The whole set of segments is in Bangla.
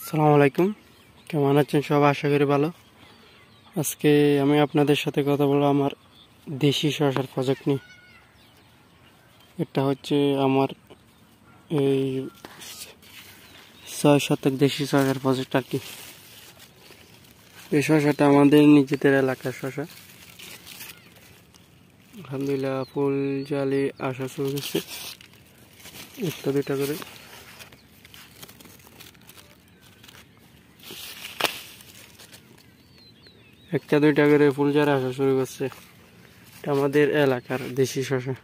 আসসালামু আলাইকুম। কেমন আছেন সব? আশা করি ভালো। আজকে আমি আপনাদের সাথে কথা বলবো আমার দেশি শসার প্রজেক্ট নিয়ে। এটা হচ্ছে আমার এই 6 শতক দেশি শসার প্রজেক্ট আর কি। এই শসাটা আমাদের নিজেদের এলাকার শসা। আলহামদুলিল্লাহ ফুল জালি আসা শুরু করছে, একটা দুইটা করে। একটা দুইটা করে ফুল জালি আসা শুরু করছে। এটা আমাদের এলাকার দেশি শসা।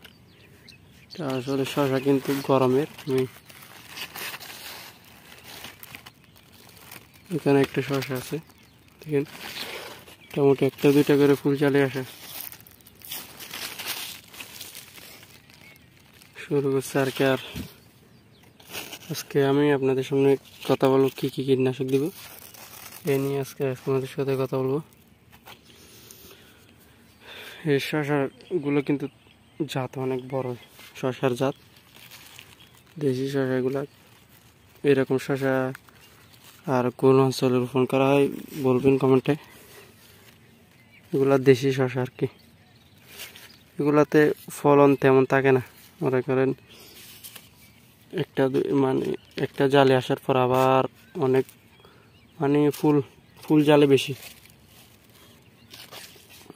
আসলে শসা কিন্তু গরমের। এখানে একটা শসা আছে, দেখেন মোটামুটি একটা দুইটা করে ফুল চালে আসা শুরু করছে আর কি। আর আজকে আমি আপনাদের সামনে কথা বলবো কি কি কীটনাশক দিব এ নিয়ে। আজকে আপনাদের সাথে কথা বলবো। এই শসাগুলো কিন্তু জাত অনেক বড়, শসার জাত দেশি শসাগুলো। এরকম শসা আর কোন অঞ্চলে রোপণ করা হয় বলবেন কমেন্টে। এগুলা দেশি শসা আর কি। এগুলাতে ফলন তেমন থাকে না, মনে করেন একটা জালে আসার পর আবার অনেক ফুল জালে বেশি।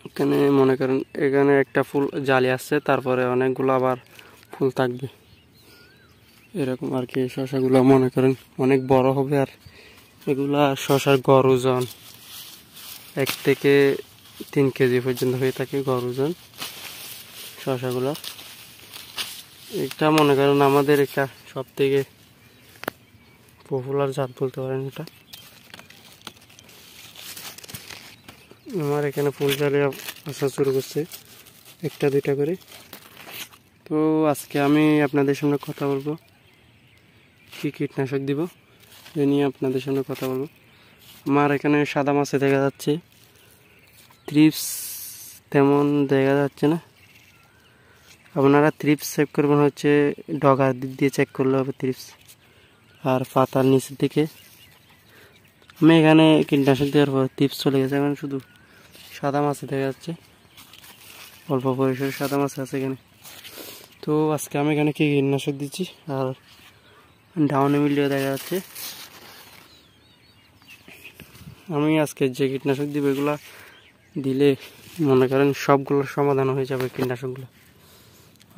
এখানে মনে করেন এখানে একটা ফুল জালে আসছে, তারপরে অনেকগুলো আবার ফুল থাকবে এরকম আর কি। শসাগুলো মনে করেন অনেক বড় হবে। আর এগুলা শসার গড় ওজন 1 থেকে 3 কেজি পর্যন্ত হয়ে থাকে গড় ওজন শসাগুলো। এটা মনে করেন আমাদের এটা সব থেকে পপুলার জাত বলতে পারেন। এটা আমার এখানে ফুল জালে আসা শুরু করছে একটা দুইটা করে। তো আজকে আমি আপনাদের সামনে কথা বলবো কি কীটনাশক দিব এ নিয়ে আপনাদের সামনে কথা বলবো। আমার এখানে সাদা মাছে দেখা যাচ্ছে থ্রিপস তেমন দেখা যাচ্ছে না। আপনারা থ্রিপস চেক করবেন হচ্ছে ডগার দিক দিয়ে চেক করলে হবে থ্রিপস, আর পাতার নিচের দিকে। আমি এখানে কীটনাশক দেওয়ার পর থ্রিপস চলে গেছে, এখন শুধু সাদা মাছে দেখা যাচ্ছে, অল্প পরিসরে সাদা মাছ আছে এখানে। তো আজকে আমি এখানে কি কীটনাশক দিচ্ছি আর ডাউনে মিলিয়ে দেখা যাচ্ছে। আমি আজকে যে কীটনাশক দিব এগুলা দিলে মনে করেন সবগুলোর সমাধান হয়ে যাবে কীটনাশকগুলো।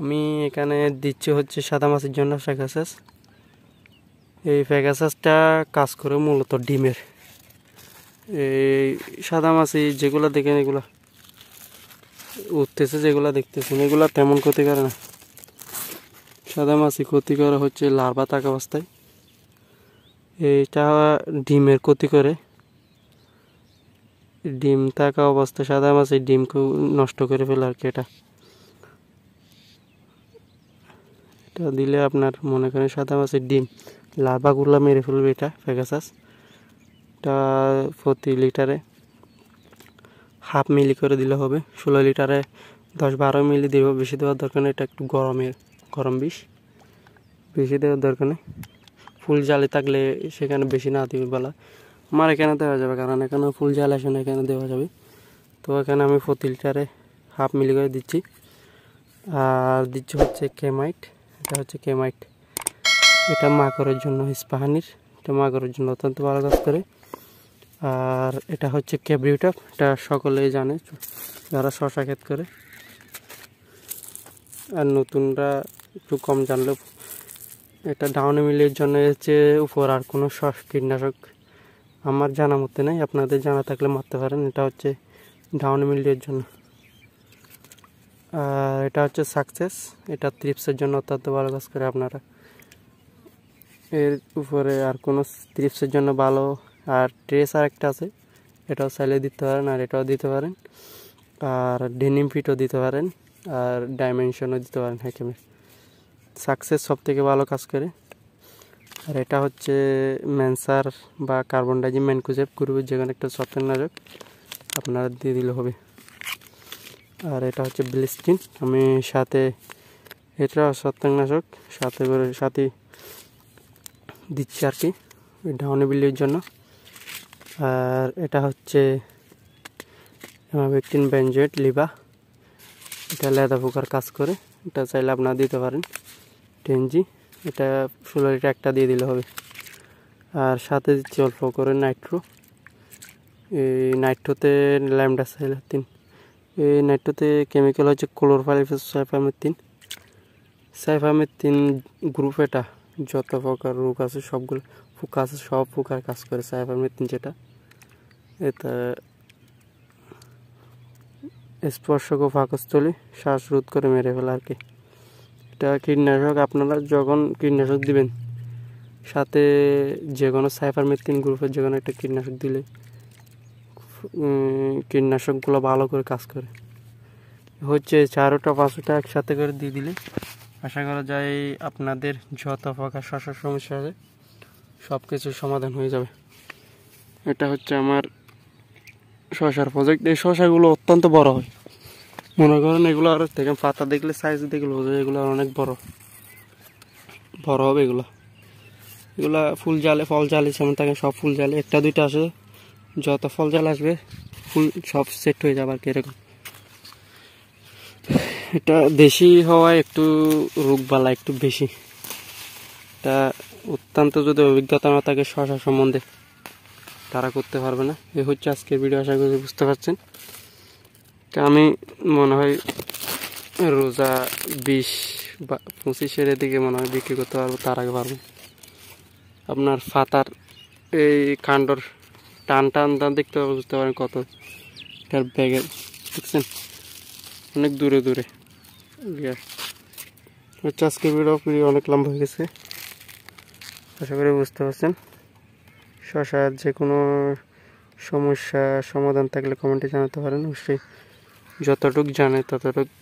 আমি এখানে দিচ্ছি হচ্ছে সাদা মাছের জন্য ফ্যাগাসাস। এই ফ্যাগাসাসটা কাজ করে মূলত ডিমের। এই সাদা মাছি যেগুলো দেখেন এগুলা উঠতেছে, যেগুলো দেখতেছেন এগুলা তেমন ক্ষতি করে না। সাদা মাছি ক্ষতি করে হচ্ছে লার্ভা থাকা অবস্থায়, এইটা ডিমের ক্ষতি করে। ডিম থাকা অবস্থায় সাদা মাছি ডিমকে নষ্ট করে ফেলে আর কি। এটা দিলে আপনার মনে করেন সাদা মাছের ডিম লার্ভাগুলো মেরে ফেলবে এটা ফ্যাগাসাস। এটা প্রতি লিটারে 1/2 মিলি করে দিলে হবে। 16 লিটারে 10-12 মিলি দেব, বেশি দেওয়ার দরকার নেই। এটা একটু গরম বিষ, বেশি দেওয়ার দরকার নেই। ফুল জালি থাকলে সেখানে বেশি না দিবে বলা। আমার এখানে দেওয়া যাবে, কারণ এখানে ফুল জাল আসে না, এখানে দেওয়া যাবে। তো এখানে আমি প্রতি লিটারে 1/2 মিলি করে দিচ্ছি। আর দিচ্ছি হচ্ছে কেমাইট। এটা হচ্ছে কেমাইট, এটা মাকড়ের জন্য, ইস্পাহানির। এটা মাকড়ের জন্য অত্যন্ত ভালো কাজ করে। আর এটা হচ্ছে ক্যাব্রিউটাপ, এটা সকলেই জানে যারা শসা ক্ষেত করে। আর নতুনরা একটু কম জানলেও এটা ডাউনে মিলের জন্য হচ্ছে উপর আর কোনো কীটনাশক আমার জানা মতে নেই, আপনাদের জানা থাকলে মারতে পারেন। এটা হচ্ছে ডাউনে মিলের জন্য। আর এটা হচ্ছে সাকসেস, এটা থ্রিপসের জন্য অত্যন্ত ভালো কাজ করে। আপনারা এর উপরে আর কোনো থ্রিপসের জন্য ভালো। আর ট্রেস আর একটা আছে, এটাও চাইলে দিতে পারেন, আর এটাও দিতে পারেন। আর ডেনিম ফিটও দিতে পারেন, আর ডাইমেনশনও দিতে পারেন হ্যাকেমের। সাকসেস সব থেকে ভালো কাজ করে। আর এটা হচ্ছে ম্যানসার বা কার্বন ডাইজিম ম্যানকোজেব গ্রুপের যেখানে একটা ছত্রাকনাশক, আপনারা দিয়ে দিলে হবে। আর এটা হচ্ছে ব্লিস্টিন, আমি সাথে এটা ছত্রাকনাশক সাথে দিচ্ছি আর কি। ডাউনি বিলির জন্য। আর এটা হচ্ছে ইমামেকটিন বেনজয়েট লিভা, এটা লেদা পোকার কাজ করে, এটা চাইলে আপনারা দিতে পারেন 10G, এটা 16 লিটার একটা দিয়ে দিলে হবে। আর সাথে দিচ্ছি অল্প করে নাইট্রো, এই নাইট্রোতে ল্যামডাসাইলাথিন, এই নাইট্রোতে কেমিক্যাল হচ্ছে ক্লোরোফাইরিফোস সাইফামেথিন গ্রুপ। এটা যত প্রকার রোগ আছে সবগুলো পোকা আছে, সব পোকার কাজ করে সাইফামেথিন যেটা। এটা স্পর্শক ও পাকস্থলী শ্বাসরোধ করে মেরে ফেলা আর কি। এটা কীটনাশক, আপনারা যখন কীটনাশক দিবেন সাথে যে কোনো সাইফারমেথিন গ্রুপের যে কোনো একটা কীটনাশক দিলে কীটনাশকগুলো ভালো করে কাজ করে। হচ্ছে 4টা 5টা একসাথে করে দিয়ে দিলে আশা করা যায় আপনাদের যত প্রকার শশার সমস্যা আছে সব কিছুর সমাধান হয়ে যাবে। এটা হচ্ছে আমার শশার প্রজেক্ট। এই শশাগুলো অত্যন্ত বড় হয়, মনে করেন এগুলো আর দেখেন পাতা দেখলে সাইজ দেখলে এগুলো অনেক বড় হবে। এগুলা ফুল জালে ফল জালে যেমন থাকে সব ফুল জালে 1টা 2টা আসে, যত ফল জাল আসবে ফুল সব সেট হয়ে যাবে আর কি এরকম। এটা দেশি হওয়ায় একটু রোগবালা একটু বেশি, এটা অত্যন্ত যদি অভিজ্ঞতা না থাকে শশা সম্বন্ধে তারা করতে পারবে না। এই হচ্ছে আজকের ভিডিও, আশা করি বুঝতে পারছেন। তা আমি মনে হয় রোজা 20 বা 25-এর দিকে মনে হয় বিক্রি করতে পারবো, তার আগে পারবো। আপনার পাতার এই কাণ্ডর টান দেখতে বুঝতে পারেন কত এটার ব্যাগের, দেখছেন অনেক দূরে হচ্ছে। আজকের ভিডিও অনেক লম্বা হয়ে গেছে, আশা করি বুঝতে পারছেন। শশার যে কোনো সমস্যা সমাধান থাকলে কমেন্টে জানাতে পারেন, অবশ্যই যতটুকু জানে ততটুকু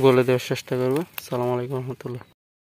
বলে দেওয়ার চেষ্টা করবো। আসসালামু আলাইকুম রহমতুল্লাহ।